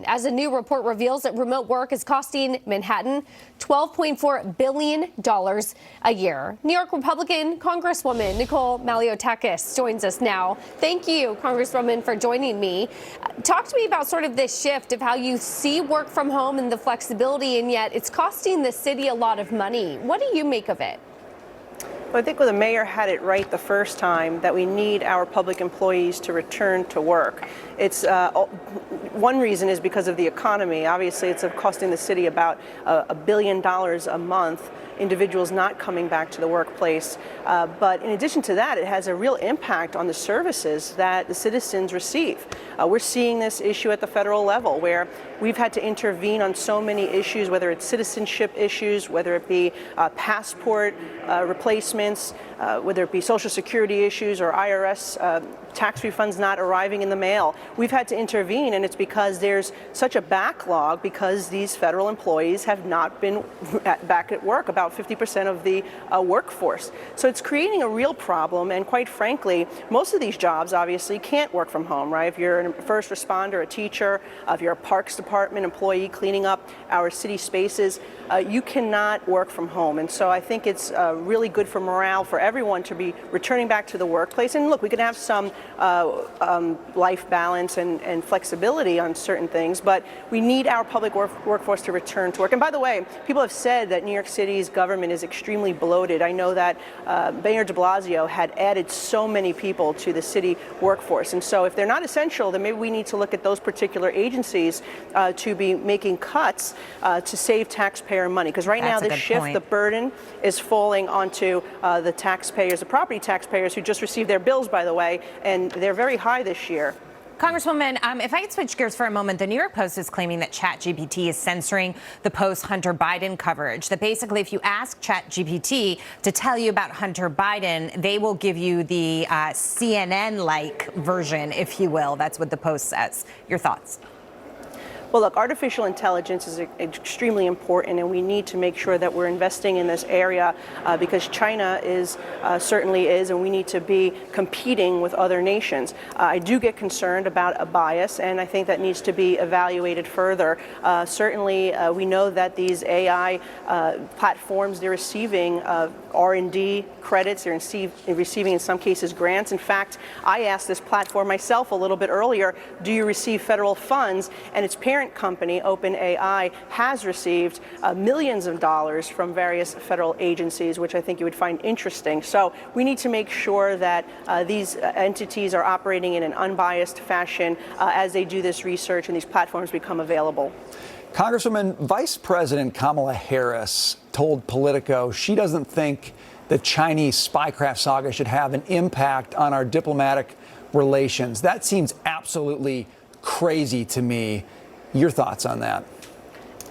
As a new report reveals that remote work is costing Manhattan $12.4 billion a year. New York Republican Congresswoman Nicole Malliotakis joins us now. Thank you, Congresswoman, for joining me. Talk to me about sort of this shift of how you see work from home and the flexibility, and yet it's costing the city a lot of money. What do you make of it? Well, I think the mayor had it right the first time that we need our public employees to return to work. It's one reason is because of the economy. Obviously, it's costing the city about $1 billion a month, individuals not coming back to the workplace. But in addition to that, it has a real impact on the services that the citizens receive. We're seeing this issue at the federal level where we've had to intervene on so many issues, whether it's citizenship issues, whether it be passport replacements, whether it be Social Security issues or IRS tax refunds not arriving in the mail. We've had to intervene, and it's because there's such a backlog because these federal employees have not been back at work, about 50% of the workforce. So it's creating a real problem, and quite frankly, most of these jobs obviously can't work from home, right? If you're a first responder, a teacher, if you're a Parks Department employee cleaning up our city spaces, you cannot work from home. And so I think it's really good for morale for everyone to be returning back to the workplace. And look, we can have some life balance and flexibility on certain things, but we need our public workforce to return to work. And by the way, people have said that New York City's government is extremely bloated. I know that Mayor de Blasio had added so many people to the city workforce. And so if they're not essential, then maybe we need to look at those particular agencies to be making cuts to save taxpayer money. Because right now, this shift, the burden is falling onto the taxpayers, the property taxpayers who just received their bills, by the way, and they're very high this year. Congresswoman, if I could switch gears for a moment, the New York Post is claiming that ChatGPT is censoring the post-Hunter Biden coverage, that basically if you ask ChatGPT to tell you about Hunter Biden, they will give you the CNN-like version, if you will. That's what the Post says. Your thoughts? Well, look, artificial intelligence is extremely important, and we need to make sure that we're investing in this area because China certainly is, and we need to be competing with other nations. I do get concerned about a bias, and I think that needs to be evaluated further. Certainly, we know that these AI platforms, they're receiving R&D credits, they're receiving in some cases grants. In fact, I asked this platform myself a little bit earlier, do you receive federal funds? And its parent company, OpenAI, has received millions of dollars from various federal agencies, which I think you would find interesting. So we need to make sure that these entities are operating in an unbiased fashion as they do this research and these platforms become available. Congresswoman, Vice President Kamala Harris told Politico she doesn't think the Chinese spycraft saga should have an impact on our diplomatic relations. That seems absolutely crazy to me. Your thoughts on that?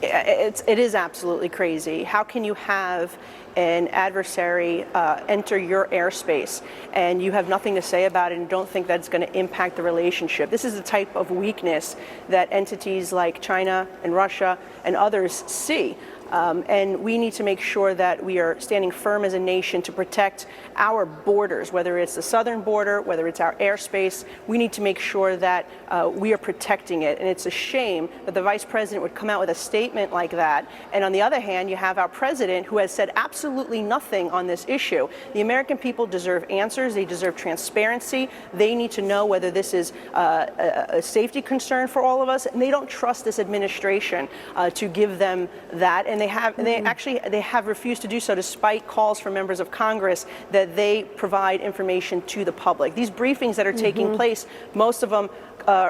It is absolutely crazy. How can you have an adversary enter your airspace and you have nothing to say about it and don't think that's going to impact the relationship? This is the type of weakness that entities like China and Russia and others see. And we need to make sure that we are standing firm as a nation to protect our borders, whether it's the southern border, whether it's our airspace. We need to make sure that we are protecting it. And it's a shame that the vice president would come out with a statement like that. And on the other hand, you have our president who has said absolutely nothing on this issue. The American people deserve answers. They deserve transparency. They need to know whether this is a safety concern for all of us. And they don't trust this administration to give them that. And they have refused to do so despite calls from members of Congress that they provide information to the public. These briefings that are taking place, most of them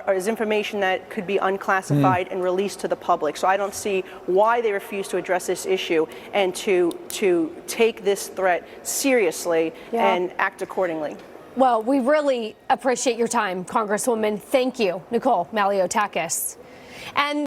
is information that could be unclassified and released to the public. So I don't see why they refuse to address this issue and to take this threat seriously and act accordingly. Well, we really appreciate your time, Congresswoman. Thank you, Nicole Malliotakis. And